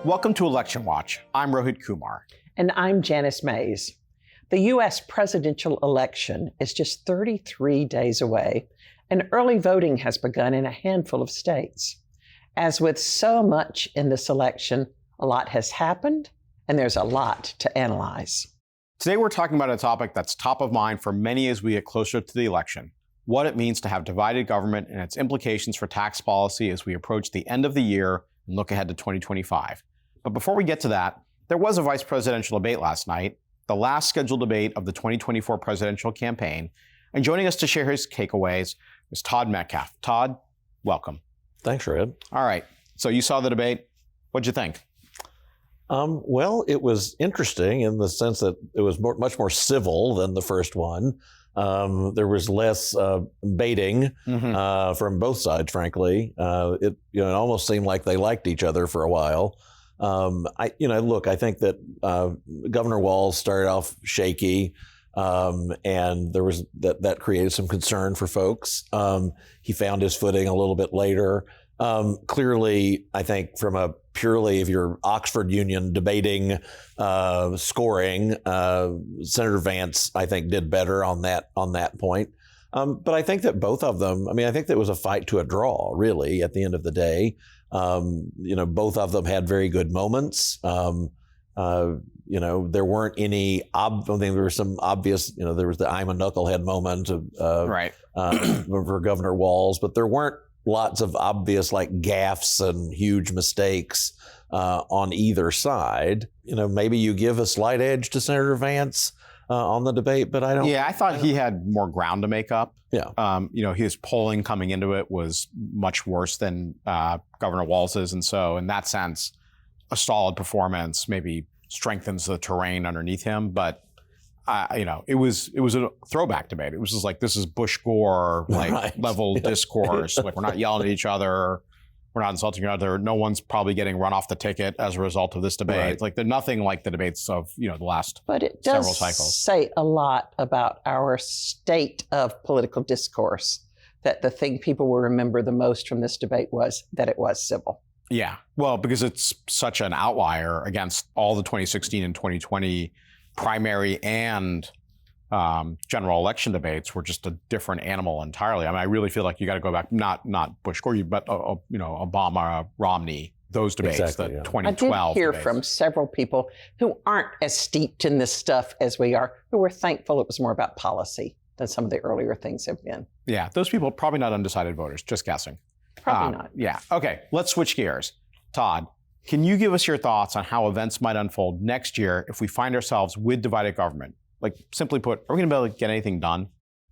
Welcome to Election Watch. I'm Rohit Kumar. And I'm Janice Mays. The U.S. presidential election is just 33 days away, and early voting has begun in a handful of states. As with so much in this election, a lot has happened, and there's a lot to analyze. Today we're talking about a topic that's top of mind for many as we get closer to the election: what it means to have divided government and its implications for tax policy as we approach the end of the year and look ahead to 2025. But before we get to that, there was a vice presidential debate last night, the last scheduled debate of the 2024 presidential campaign. And joining us to share his takeaways is Todd Metcalf. Todd, welcome. Thanks, Red. All right. So you saw the debate. What'd you think? Well, it was interesting in the sense that it was much more civil than the first one. There was less baiting from both sides, frankly. It almost seemed like they liked each other for a while. I think that Governor Walz started off shaky, and there was that created some concern for folks. He found his footing a little bit later. Clearly, I think from a purely, if you're Oxford Union debating scoring, Senator Vance, I think, did better on that point. But I think that both of them, I think that it was a fight to a draw, really, at the end of the day. Both of them had very good moments. There weren't any, there were some obvious, there was the I'm a knucklehead moment for Governor Walz, but there weren't lots of obvious gaffes and huge mistakes on either side. Maybe you give a slight edge to Senator Vance on the debate, but I don't. Yeah, I thought he had more ground to make up. Yeah. His polling coming into it was much worse than Governor Walz's. And so in that sense, a solid performance maybe strengthens the terrain underneath him. But, it was a throwback debate. It was just like, this is Bush Gore level discourse. We're not yelling at each other. We're not insulting each other. No one's probably getting run off the ticket as a result of this debate. Right. They're nothing like the debates of the last But it several does cycles. say a lot about our state of political discourse, that the thing people will remember the most from this debate was that it was civil. Yeah, well, because it's such an outlier against all the 2016 and 2020 primary and general election debates were just a different animal entirely. I really feel like you got to go back, not Bush Gore, but Obama, Romney, those debates, exactly, the 2012 I did hear debates. from several people who aren't as steeped in this stuff as we are, who were thankful it was more about policy than some of the earlier things have been. Yeah, those people probably not undecided voters, just guessing. Probably not. Yeah, okay, let's switch gears. Todd, can you give us your thoughts on how events might unfold next year if we find ourselves with divided government? Simply put, are we going to be able to get anything done?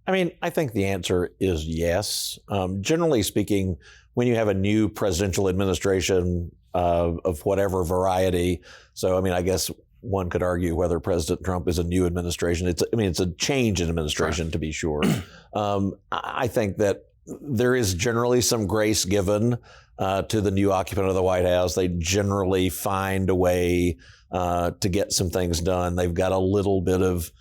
I think the answer is yes. Generally speaking, when you have a new presidential administration of whatever variety, so I guess one could argue whether President Trump is a new administration. It's a change in administration, to be sure. I think that there is generally some grace given to the new occupant of the White House. They generally find a way to get some things done. They've got a little bit of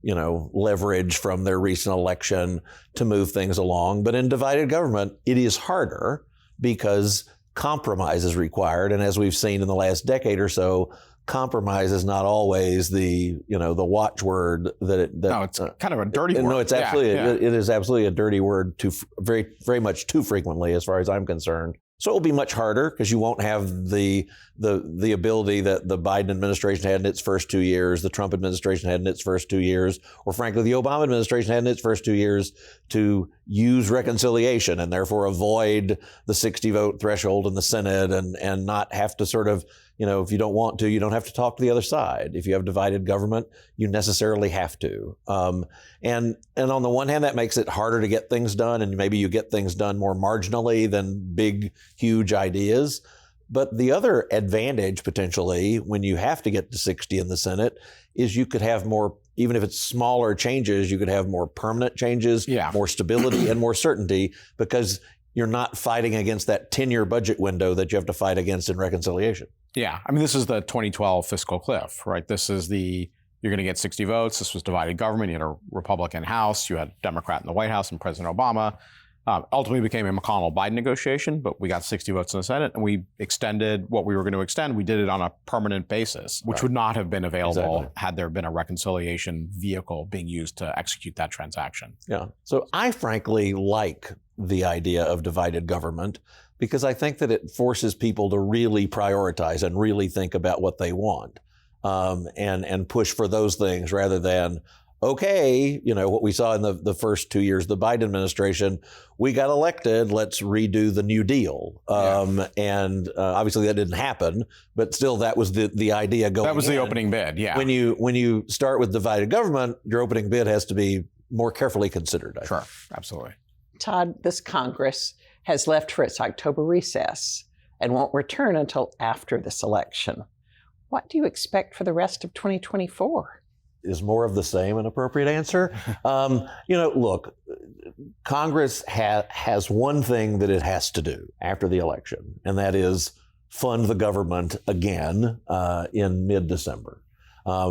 leverage from their recent election to move things along. But in divided government, it is harder because compromise is required. And as we've seen in the last decade or so, compromise is not always the watchword No, it's kind of a dirty word. No, it's absolutely it is absolutely a dirty word very, very much too frequently, as far as I'm concerned. So it will be much harder because you won't have the ability that the Biden administration had in its first 2 years, the Trump administration had in its first 2 years, or frankly, the Obama administration had in its first 2 years to use reconciliation and therefore avoid the 60 vote threshold in the Senate and not have to sort of, if you don't want to, you don't have to talk to the other side. If you have divided government, you necessarily have to. And on the one hand, that makes it harder to get things done, and maybe you get things done more marginally than big, huge ideas. But the other advantage, potentially, when you have to get to 60 in the Senate, is you could have more, even if it's smaller changes, you could have more permanent changes, more stability and more certainty, because you're not fighting against that 10-year budget window that you have to fight against in reconciliation. Yeah. This is the 2012 fiscal cliff, right? This is the you're going to get 60 votes. This was divided government. You had a Republican House, you had a Democrat in the White House and President Obama. Ultimately became a McConnell-Biden negotiation, but we got 60 votes in the Senate, and we extended what we were going to extend. We did it on a permanent basis, which would not have been available had there been a reconciliation vehicle being used to execute that transaction. Yeah. So I frankly like the idea of divided government because I think that it forces people to really prioritize and really think about what they want, and push for those things rather than, okay, what we saw in the first 2 years of the Biden administration, we got elected, let's redo the New Deal. And obviously that didn't happen, but still that was the idea going in. That was the opening bid, yeah. When you start with divided government, your opening bid has to be more carefully considered. Sure, absolutely. Todd, this Congress has left for its October recess and won't return until after this election. What do you expect for the rest of 2024? Is more of the same an appropriate answer? Look, Congress has one thing that it has to do after the election, and that is fund the government again in mid-December.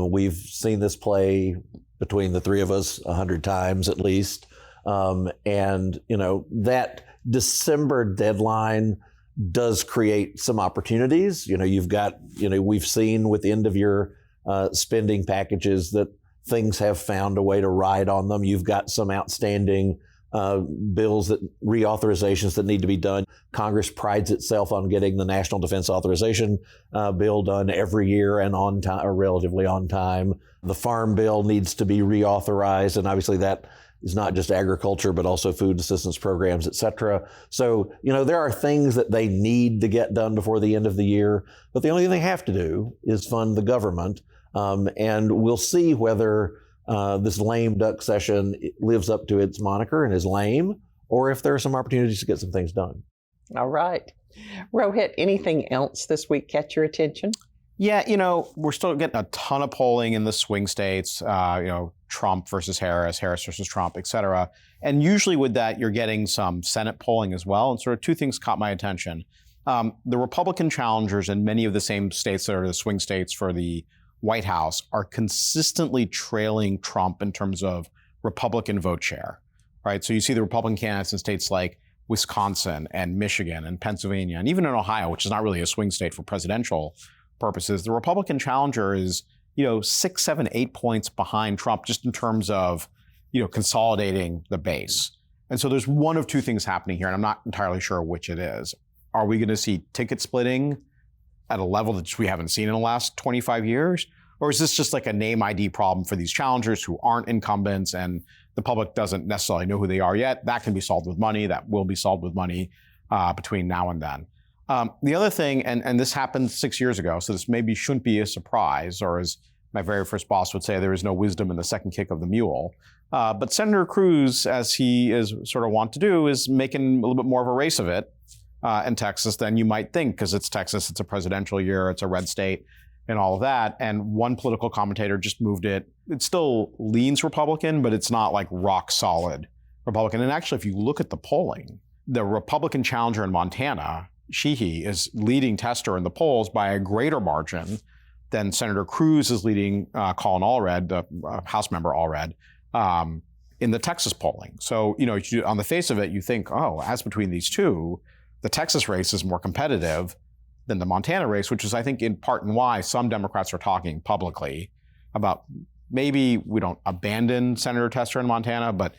We've seen this play between the three of us 100 times at least. That December deadline does create some opportunities. We've seen with the end of year spending packages that things have found a way to ride on them. You've got some outstanding bills, reauthorizations that need to be done. Congress prides itself on getting the National Defense Authorization bill done every year and on time, or relatively on time. The Farm Bill needs to be reauthorized, and obviously that is not just agriculture, but also food assistance programs, et cetera. So, there are things that they need to get done before the end of the year, but the only thing they have to do is fund the government. And we'll see whether this lame duck session lives up to its moniker and is lame, or if there are some opportunities to get some things done. All right. Rohit, anything else this week catch your attention? Yeah, we're still getting a ton of polling in the swing states, Trump versus Harris, Harris versus Trump, et cetera. And usually with that, you're getting some Senate polling as well. And sort of two things caught my attention. The Republican challengers in many of the same states that are the swing states for the White House are consistently trailing Trump in terms of Republican vote share, right? So you see the Republican candidates in states like Wisconsin and Michigan and Pennsylvania, and even in Ohio, which is not really a swing state for presidential purposes, the Republican challenger is, 6, 7, 8 points behind Trump just in terms of, consolidating the base. And so there's one of two things happening here, and I'm not entirely sure which it is. Are we going to see ticket splitting at a level that we haven't seen in the last 25 years? Or is this just like a name ID problem for these challengers who aren't incumbents and the public doesn't necessarily know who they are yet? That can be solved with money. That will be solved with money between now and then. The other thing, and this happened 6 years ago, so this maybe shouldn't be a surprise, or as my very first boss would say, there is no wisdom in the second kick of the mule. But Senator Cruz, as he is sort of wont to do, is making a little bit more of a race of it in Texas than you might think, because it's Texas, it's a presidential year, it's a red state, and all of that. And one political commentator just moved it. It still leans Republican, but it's not like rock solid Republican. And actually, if you look at the polling, the Republican challenger in Montana, Sheehy, is leading Tester in the polls by a greater margin than Senator Cruz is leading Colin Allred, the House member Allred, in the Texas polling. So, on the face of it, you think, as between these two, the Texas race is more competitive than the Montana race, which is, I think, in part and why some Democrats are talking publicly about maybe we don't abandon Senator Tester in Montana, but,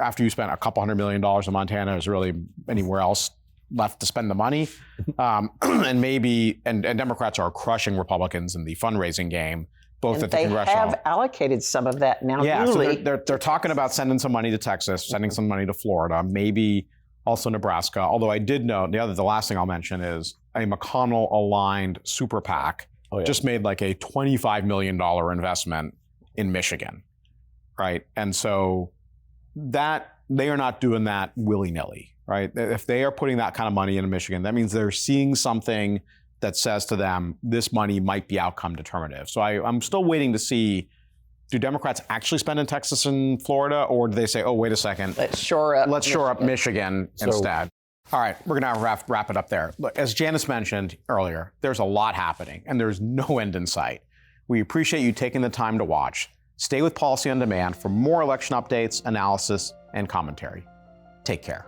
after you spent a couple $100 million in Montana, is really anywhere else left to spend the money. And maybe, and Democrats are crushing Republicans in the fundraising game, both at the congressional. They have allocated some of that now. Yeah, so they're talking about sending some money to Texas, sending some money to Florida, maybe also Nebraska. Although I did note, the last thing I'll mention is a McConnell-aligned super PAC just made like a $25 million investment in Michigan, right? And so that they are not doing that willy-nilly, right? If they are putting that kind of money into Michigan, that means they're seeing something that says to them, this money might be outcome determinative. So I'm still waiting to see, do Democrats actually spend in Texas and Florida, or do they say, wait a second, let's shore up Michigan instead? All right, we're going to wrap it up there. Look, as Janice mentioned earlier, there's a lot happening, and there's no end in sight. We appreciate you taking the time to watch. Stay with Policy on Demand for more election updates, analysis, and commentary. Take care.